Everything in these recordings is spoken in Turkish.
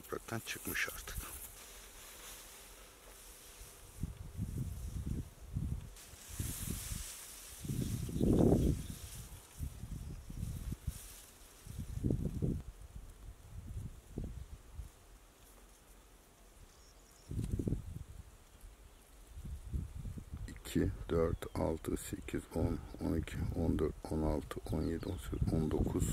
yapraktan çıkmış artık. İki, 4, 6, 8, 10, 12, 14, 16, 17, 18, 19.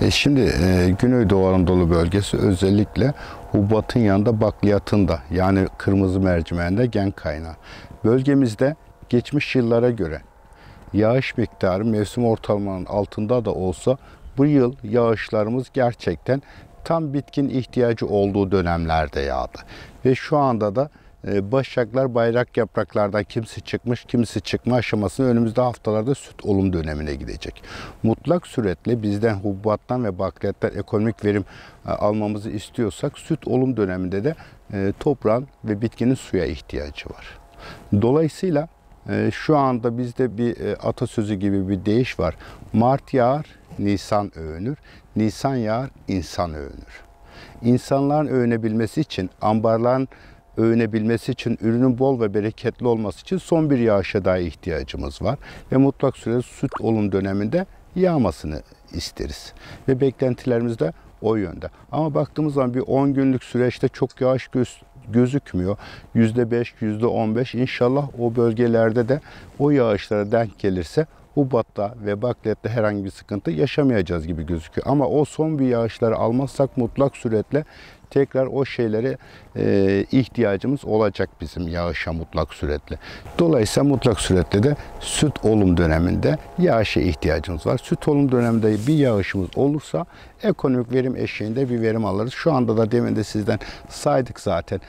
Şimdi Güneydoğu Anadolu bölgesi özellikle hububatın yanında bakliyatın da yani kırmızı mercimeğinde gen kaynağı. Bölgemizde geçmiş yıllara göre yağış miktarı mevsim ortalamanın altında da olsa bu yıl yağışlarımız gerçekten tam bitkin ihtiyacı olduğu dönemlerde yağdı. Ve şu anda da başaklar bayrak yapraklardan kimisi çıkmış, kimisi çıkma aşamasını önümüzde haftalarda süt olum dönemine gidecek. Mutlak suretle bizden hububattan ve bakliyattan ekonomik verim almamızı istiyorsak süt olum döneminde de toprağın ve bitkinin suya ihtiyacı var. Dolayısıyla şu anda bizde bir atasözü gibi bir deyiş var. Mart yağar, Nisan övünür. Nisan yağar, insan övünür. İnsanların övünebilmesi için, ambarların övünebilmesi için, ürünün bol ve bereketli olması için son bir yağışa daha ihtiyacımız var. Ve mutlak surede süt olum döneminde yağmasını isteriz. Ve beklentilerimiz de o yönde. Ama baktığımız zaman bir 10 günlük süreçte çok yağış gözükmüyor. %5, %15 inşallah o bölgelerde de o yağışlara denk gelirse hububatta ve bakliyatta herhangi bir sıkıntı yaşamayacağız gibi gözüküyor. Ama o son bir yağışları almazsak mutlak suretle tekrar o şeylere ihtiyacımız olacak bizim yağışa mutlak suretle. Dolayısıyla mutlak suretle de süt olum döneminde yağışa ihtiyacımız var. Süt olum döneminde bir yağışımız olursa ekonomik verim eşiğinde bir verim alırız. Şu anda da demin de sizden saydık zaten.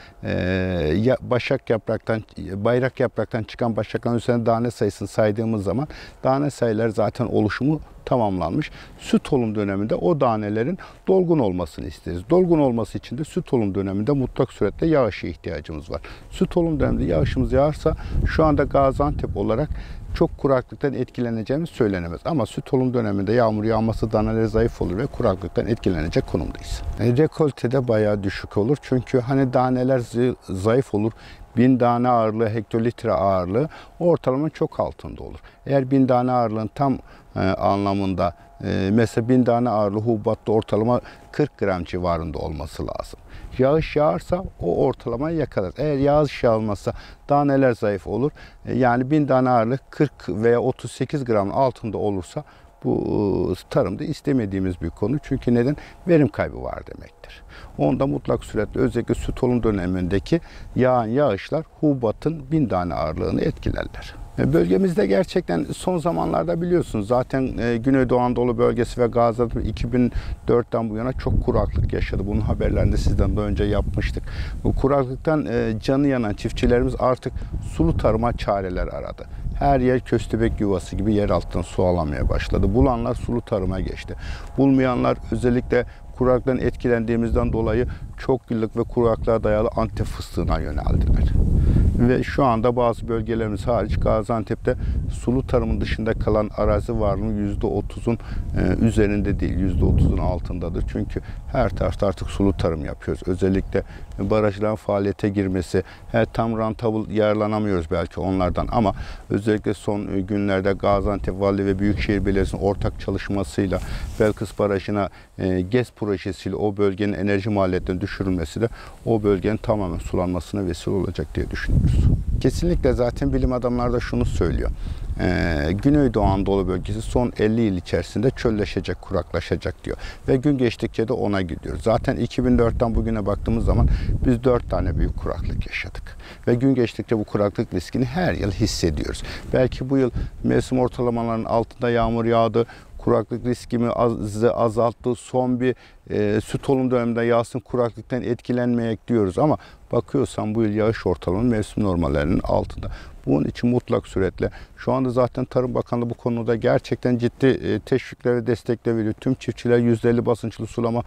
Başak yapraktan, bayrak yapraktan çıkan başakların üzerine tane sayısını saydığımız zaman tane sayılar zaten oluşumu tamamlanmış. Süt olum döneminde o tanelerin dolgun olmasını isteriz. Dolgun olması için de süt olum döneminde mutlak suretle yağışa ihtiyacımız var. Süt olum döneminde yağışımız yağarsa şu anda Gaziantep olarak çok kuraklıktan etkileneceğimiz söylenemez. Ama süt olum döneminde yağmur yağması taneleri zayıf olur ve kuraklıktan etkilenecek konumdayız. Rekoltede bayağı düşük olur. Çünkü hani taneler zayıf olur. 1000 tane ağırlığı, hektolitre ağırlığı ortalama çok altında olur. Eğer 1000 tane ağırlığın tam anlamında mesela 1000 tane ağırlığı hububatta ortalama 40 gram civarında olması lazım. Yağış yağarsa o ortalamayı yakalar. Eğer yağış yağmazsa taneler zayıf olur. Yani 1000 tane ağırlık 40 veya 38 gramın altında olursa bu tarımda istemediğimiz bir konu. Çünkü neden? Verim kaybı var demektir. Onda mutlak suretle özellikle süt olum dönemindeki yağan yağışlar hububatın 1000 tane ağırlığını etkilerler. Bölgemizde gerçekten son zamanlarda biliyorsunuz zaten Güneydoğu Anadolu bölgesi ve Gaziantep 2004'ten bu yana çok kuraklık yaşadı. Bunun haberlerini de sizden daha önce yapmıştık. Bu kuraklıktan canı yanan çiftçilerimiz artık sulu tarıma çareler aradı. Her yer köstebek yuvası gibi yer altından su alamaya başladı. Bulanlar sulu tarıma geçti. Bulmayanlar özellikle kuraklıktan etkilendiğimizden dolayı çok yıllık ve kuraklığa dayalı Antep fıstığına yöneldiler. Ve şu anda bazı bölgelerimiz hariç Gaziantep'te sulu tarımın dışında kalan arazi varlığının %30'un üzerinde değil, %30'un altındadır. Çünkü her tarafta artık sulu tarım yapıyoruz. Özellikle barajların faaliyete girmesi, tam rentable yararlanamıyoruz belki onlardan ama özellikle son günlerde Gaziantep Valiliği ve Büyükşehir Belediyesi'nin ortak çalışmasıyla Belkıs Barajı'na GES projesiyle o bölgenin enerji maliyetlerinin düşürülmesi de o bölgenin tamamen sulanmasına vesile olacak diye düşünüyoruz. Kesinlikle zaten bilim adamları da şunu söylüyor. Güneydoğu Anadolu bölgesi son 50 yıl içerisinde çölleşecek, kuraklaşacak diyor. Ve gün geçtikçe de ona gidiyoruz. Zaten 2004'ten bugüne baktığımız zaman biz 4 tane büyük kuraklık yaşadık. Ve gün geçtikçe bu kuraklık riskini her yıl hissediyoruz. Belki bu yıl mevsim ortalamalarının altında yağmur yağdı. Kuraklık riskimi azalttı. Son bir süt olum döneminde yağsın kuraklıktan etkilenmeyek diyoruz ama bakıyorsan bu yıl yağış ortalama mevsim normallerinin altında. Bunun için mutlak suretle şu anda zaten Tarım Bakanlığı bu konuda gerçekten ciddi teşvikler ve destekler veriyor. Tüm çiftçiler %50 basınçlı sulama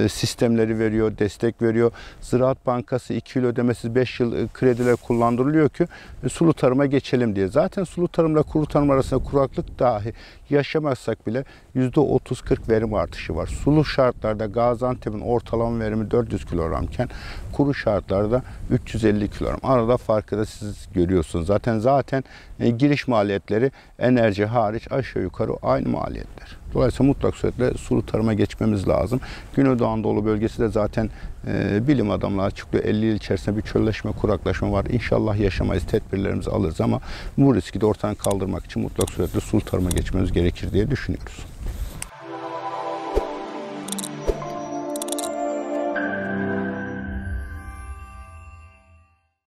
sistemleri veriyor, destek veriyor. Ziraat Bankası 2 yıl ödemesiz 5 yıl krediler kullandırılıyor ki sulu tarıma geçelim diye. Zaten sulu tarımla kuru tarım arasında kuraklık dahi yaşamazsak bile %30-40 verim artışı var. Sulu şartlarda Gaziantep'in ortalama verimi 400 kilogramken kuru şartlarda 350 kilogram. Arada farkı da siz görüyorsunuz. Zaten giriş maliyetleri enerji hariç aşağı yukarı aynı maliyetler. Dolayısıyla mutlak suretle sulu tarıma geçmemiz lazım. Güneydoğu Anadolu bölgesi de zaten bilim adamları açıklıyor. 50 yıl içerisinde bir çölleşme, kuraklaşma var. İnşallah yaşamayız, tedbirlerimizi alırız ama bu riski de ortadan kaldırmak için mutlak suretle sulu tarıma geçmemiz gerekir diye düşünüyoruz.